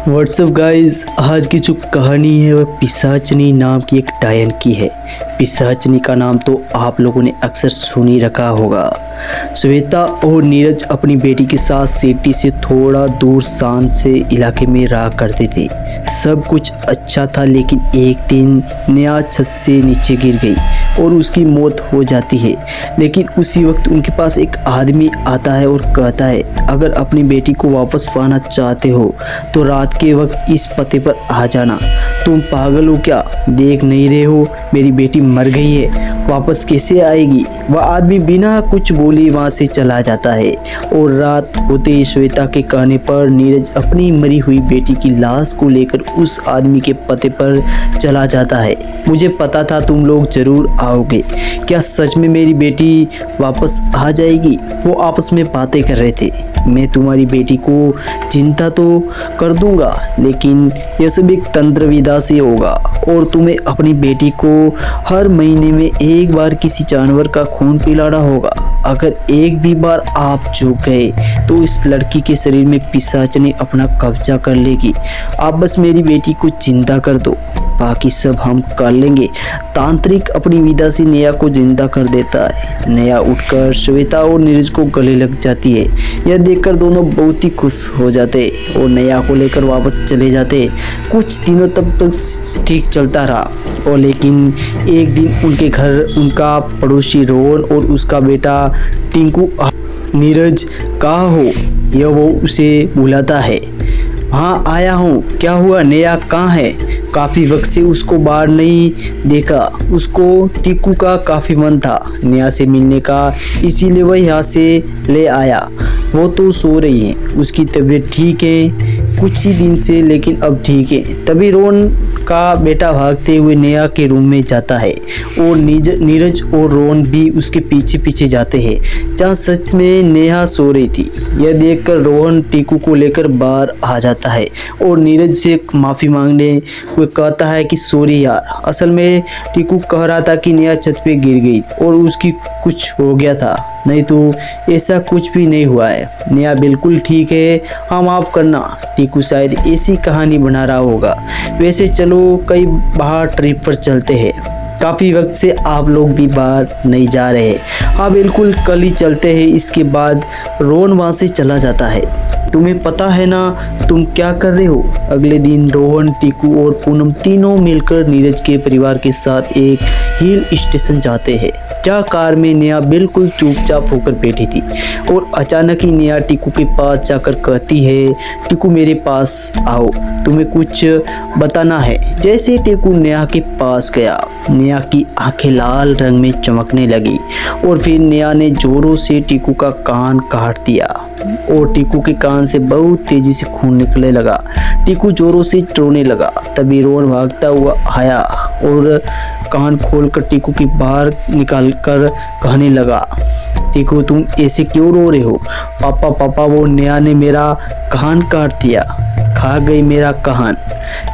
WhatsApp guys, आज की जो कहानी है वह पिशाचनी नाम की एक डायन की है। पिशाचनी का नाम तो आप लोगों ने अक्सर सुन ही रखा होगा। श्वेता और नीरज अपनी बेटी के साथ सिटी से थोड़ा दूर शांत से इलाके में रहा करते थे। सब कुछ अच्छा था, लेकिन एक दिन नया छत से नीचे गिर गई और उसकी मौत हो जाती है। लेकिन उसी वक्त उनके पास एक आदमी आता है और कहता है, अगर अपनी बेटी को वापस पाना चाहते हो तो रात के वक्त इस पते पर आ जाना। तुम पागल हो क्या? देख नहीं रहे हो मेरी बेटी मर गई है, वापस कैसे आएगी? वह आदमी बिना कुछ बोले वहाँ से चला जाता है और रात होते ही श्वेता के कहने पर नीरज अपनी मरी हुई बेटी की लाश को लेकर उस आदमी के पते पर चला जाता है। मुझे पता था तुम लोग जरूर आओगे। क्या सच में मेरी बेटी वापस आ जाएगी? वो आपस में बातें कर रहे थे। मैं तुम्हारी बेटी को चिंता तो कर दूंगा, लेकिन यह सब एक तंत्र विधा से होगा और तुम्हें अपनी बेटी को हर महीने में एक बार किसी जानवर का खून पिलाना होगा। अगर एक भी बार आप चूक गए तो इस लड़की के शरीर में पिशाचनी अपना कब्जा कर लेगी। आप बस मेरी बेटी को चिंता कर दो, बाकी सब हम कर लेंगे। तांत्रिक अपनी विधा से नेहा को जिंदा कर देता है। नेहा उठकर श्वेता और नीरज को गले लग जाती है। यह देखकर दोनों बहुत ही खुश हो जाते और नेहा को लेकर वापस चले जाते। कुछ दिनों तक ठीक चलता रहा और लेकिन एक दिन उनके घर उनका पड़ोसी रोहन और उसका बेटा टिंकू। नीरज कहाँ हो? यह वो उसे बुलाता है। हाँ आया हूँ। क्या हुआ? नेहा कहाँ है? काफ़ी वक्त से उसको बाहर नहीं देखा। उसको टीकू का काफ़ी मन था नेहा से मिलने का, इसीलिए वह यहाँ से ले आया। वो तो सो रही है, उसकी तबीयत ठीक है कुछ ही दिन से, लेकिन अब ठीक है। तभी रोहन का बेटा भागते हुए नेहा के रूम में जाता है और नीरज और रोहन भी उसके पीछे पीछे जाते हैं जहाँ सच में नेहा सो रही थी। यह देखकर रोहन टीकू को लेकर बाहर आ जाता है और नीरज से माफ़ी मांगने हुए कहता है कि सॉरी यार, असल में टीकू कह रहा था कि नेहा छत पे गिर गई और उसकी कुछ हो गया था, नहीं तो ऐसा कुछ भी नहीं हुआ है। नेहा बिल्कुल ठीक है, हम माफ़ करना। टीकू शायद ऐसी कहानी बना रहा होगा। वैसे चलो कई बाहर ट्रिप पर चलते हैं, काफ़ी वक्त से आप लोग भी बाहर नहीं जा रहे। हाँ बिल्कुल, कल ही चलते हैं। इसके बाद रोहन वहाँ से चला जाता है। तुम्हें पता है ना तुम क्या कर रहे हो? अगले दिन रोहन, टीकू और पूनम तीनों मिलकर नीरज के परिवार के साथ एक हिल स्टेशन जाते हैं जहाँ कार में नेहा बिल्कुल चुपचाप होकर बैठी थी और अचानक ही नेहा टीकू के पास जाकर कहती है, टीकू मेरे पास आओ, तुम्हें कुछ बताना है। जैसे टीकू नेहा के पास गया, नेहा की आंखें लाल रंग में चमकने लगी और फिर नेहा ने जोरों से टीकू का कान काट दिया और टीकू के कान से बहुत तेजी से खून निकलने लगा। टीकू जोरों से रोने लगा। तभी रोहन भागता हुआ आया और कान खोलकर टीकू की बाहर निकाल कर कहने लगा, टीकू तुम ऐसे क्यों रो रहे हो? पापा पापा, वो नेहा ने मेरा कान काट दिया, खा गई मेरा कान।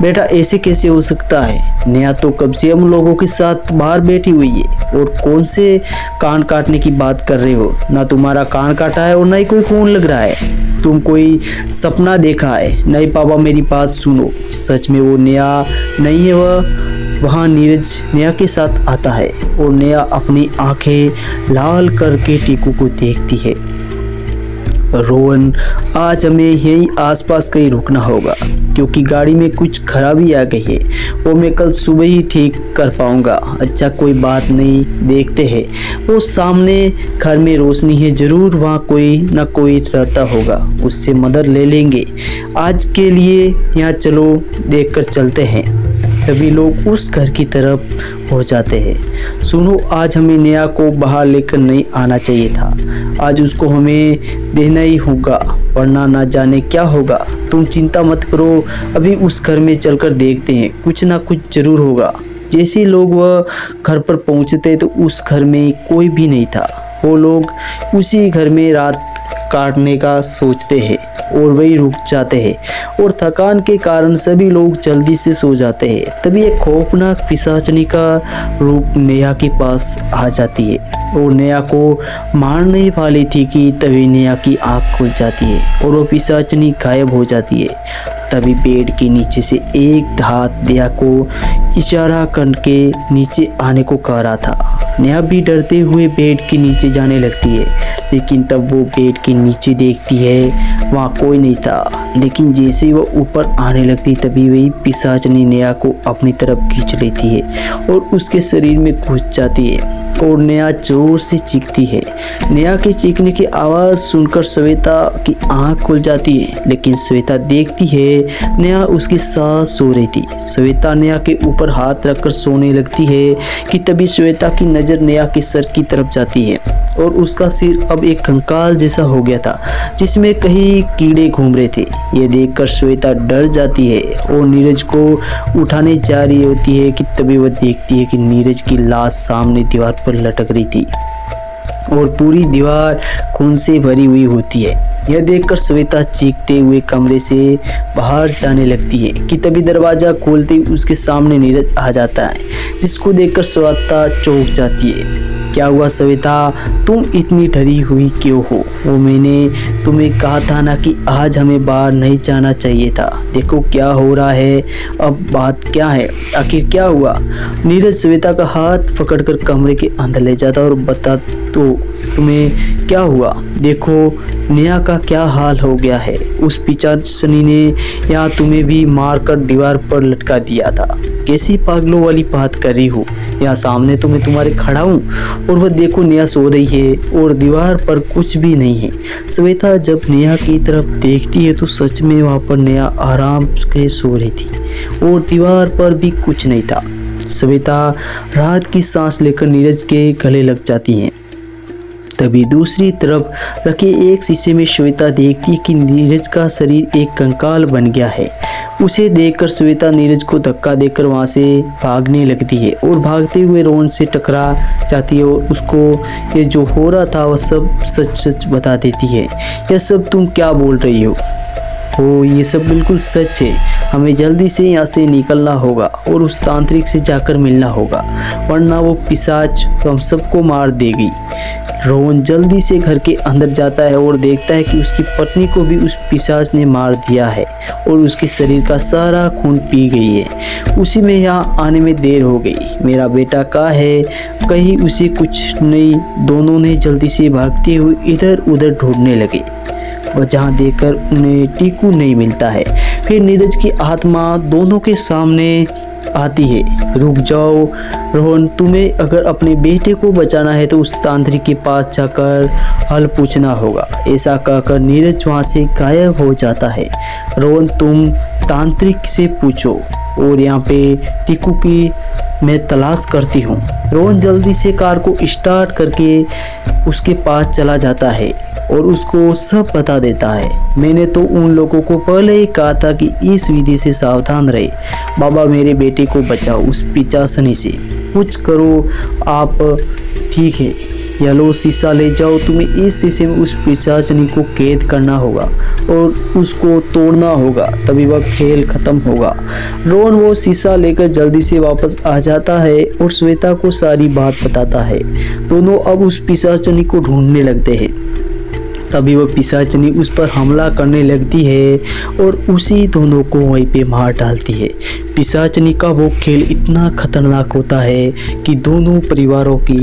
बेटा ऐसे कैसे हो सकता है? नेहा तो कब से हम लोगों के साथ बाहर बैठी हुई है और कौन से कान काटने की बात कर रहे हो? ना तुम्हारा कान काटा है और ना ही कोई खून लग रहा है। तुम कोई सपना देखा है? नहीं पापा मेरी बात सुनो, सच में वो नेहा नहीं है। वह वहाँ नीरज नेहा के साथ आता है और नेहा अपनी आंखें लाल करके टीकू को देखती है। रोहन, आज हमें यही आसपास कहीं रुकना होगा क्योंकि गाड़ी में कुछ खराबी आ गई है, वो मैं कल सुबह ही ठीक कर पाऊंगा। अच्छा कोई बात नहीं, देखते हैं। वो सामने घर में रोशनी है, जरूर वहाँ कोई ना कोई रहता होगा, उससे मदद ले लेंगे। आज के लिए यहाँ चलो, देखकर चलते हैं। सभी लोग उस घर की तरफ हो जाते हैं। सुनो, आज हमें नेहा को बाहर लेकर नहीं आना चाहिए था। आज उसको हमें देना ही होगा, वरना ना जाने क्या होगा। तुम चिंता मत करो, अभी उस घर में चलकर देखते हैं, कुछ ना कुछ जरूर होगा। जैसे लोग वह घर पर पहुंचते तो उस घर में कोई भी नहीं था। वो लोग उसी घर में रात काटने का सोचते हैं और वही रुक जाते हैं और थकान के कारण सभी लोग जल्दी से सो जाते हैं। तभी एक खौफनाक पिशाचनी का रूप नेहा के पास आ जाती है और नेहा को मारने वाली थी कि तभी नेहा की आँख खुल जाती है और वो पिशाचनी गायब हो जाती है। तभी बेड के नीचे से एक हाथ नेहा को इशारा करके नीचे आने को कह रहा था। नेहा भी डरते हुए बेड के नीचे जाने लगती है, लेकिन तब वो बेड के नीचे देखती है वहाँ कोई नहीं था। लेकिन जैसे ही वो ऊपर आने लगती तभी वही पिशाचनी नेहा को अपनी तरफ खींच लेती है और उसके शरीर में घुस जाती है और नेहा जोर से चीखती है। नेहा के चीखने की आवाज़ सुनकर श्वेता की आंख खुल जाती है, लेकिन श्वेता देखती है नेहा उसके साथ सो रही थी। श्वेता नेहा के ऊपर हाथ रखकर सोने लगती है कि तभी श्वेता की नज़र नेहा के सर की तरफ जाती है और उसका सिर अब एक कंकाल जैसा हो गया था जिसमें कई कीड़े घूम रहे थे। ये देखकर श्वेता डर जाती है और नीरज को उठाने जा रही होती है कि तभी वह देखती है कि नीरज की लाश सामने दीवार पर लटक रही थी और पूरी दीवार खून से भरी हुई होती है। यह देखकर श्वेता चीखते हुए कमरे से बाहर जाने लगती है कि तभी दरवाजा खोलते ही उसके सामने नीरज आ जाता है, जिसको देखकर श्वेता चौंक जाती है। क्या हुआ श्वेता, तुम इतनी डरी हुई क्यों हो? वो मैंने तुम्हें कहा था ना कि आज हमें बाहर नहीं जाना चाहिए था। देखो क्या हो रहा है, अब बात क्या है, आखिर क्या हुआ? नीरज श्वेता का हाथ पकड़कर कमरे के अंदर ले जाता और बता तो तुम्हें क्या हुआ? देखो नेहा का क्या हाल हो गया है। उस पिशाचनी ने यहाँ तुम्हें भी मारकर दीवार पर लटका दिया था। कैसी पागलों वाली बात कर रही हो? यहाँ सामने तो मैं तुम्हारे खड़ा हूँ और वह देखो नेहा सो रही है और दीवार पर कुछ भी नहीं है। श्वेता जब नेहा की तरफ देखती है तो सच में वहाँ पर नेहा आराम से सो रही थी और दीवार पर भी कुछ नहीं था। श्वेता राहत की सांस लेकर नीरज के गले लग जाती हैं। तभी दूसरी तरफ रखे एक शीशे में श्वेता देखती है कि नीरज का शरीर एक कंकाल बन गया है। उसे देखकर श्वेता नीरज को धक्का देकर वहां से भागने लगती है और भागते हुए रोहन से टकरा जाती है और उसको ये जो हो रहा था वह सब सच सच बता देती है। यह सब तुम क्या बोल रही हो? ये सब बिल्कुल सच है। हमें जल्दी से यहाँ से निकलना होगा और उस तांत्रिक से जाकर मिलना होगा, वरना वो पिशाच हम सबको मार देगी। रोहन जल्दी से घर के अंदर जाता है और देखता है कि उसकी पत्नी को भी उस पिशाच ने मार दिया है और उसके शरीर का सारा खून पी गई है। उसी में यहाँ आने में देर हो गई। मेरा बेटा कहाँ है? कहीं उसे कुछ नहीं। दोनों ने जल्दी से भागते हुए इधर उधर ढूंढने लगे, वह जहाँ देखकर उन्हें टीकू नहीं मिलता है। फिर नीरज की आत्मा दोनों के सामने आती है। रुक जाओ रोहन, तुम्हें अगर अपने बेटे को बचाना है तो उस तांत्रिक के पास जाकर हल पूछना होगा। ऐसा कहकर नीरज वहाँ से गायब हो जाता है। रोहन तुम तांत्रिक से पूछो और यहाँ पे टीकू की मैं तलाश करती हूँ। रोहन जल्दी से कार को स्टार्ट करके उसके पास चला जाता है और उसको सब बता देता है। मैंने तो उन लोगों को पहले ही कहा था कि इस विधि से सावधान रहे। बाबा मेरे बेटे को बचाओ उस पिशाचनी से, कुछ करो आप। ठीक है, या लो शीशा ले जाओ, तुम्हें इस शीशे में उस पिशाचनी को कैद करना होगा और उसको तोड़ना होगा, तभी वह खेल खत्म होगा। रोहन वो शीशा लेकर जल्दी से वापस आ जाता है और श्वेता को सारी बात बताता है। दोनों अब उस पिशाचनी को ढूंढने लगते हैं। तभी वह पिशाचनी उस पर हमला करने लगती है और उसी दोनों को वहीं पे मार डालती है। पिशाचनी का वो खेल इतना खतरनाक होता है कि दोनों परिवारों की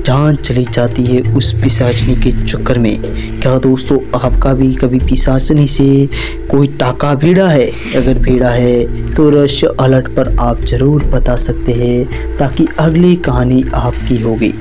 जान चली जाती है उस पिशाचनी के चक्कर में। क्या दोस्तों आपका भी कभी पिशाचनी से कोई टाका भिड़ा है? अगर भिड़ा है तो रहस्य अलर्ट पर आप ज़रूर बता सकते हैं ताकि अगली कहानी आपकी होगी।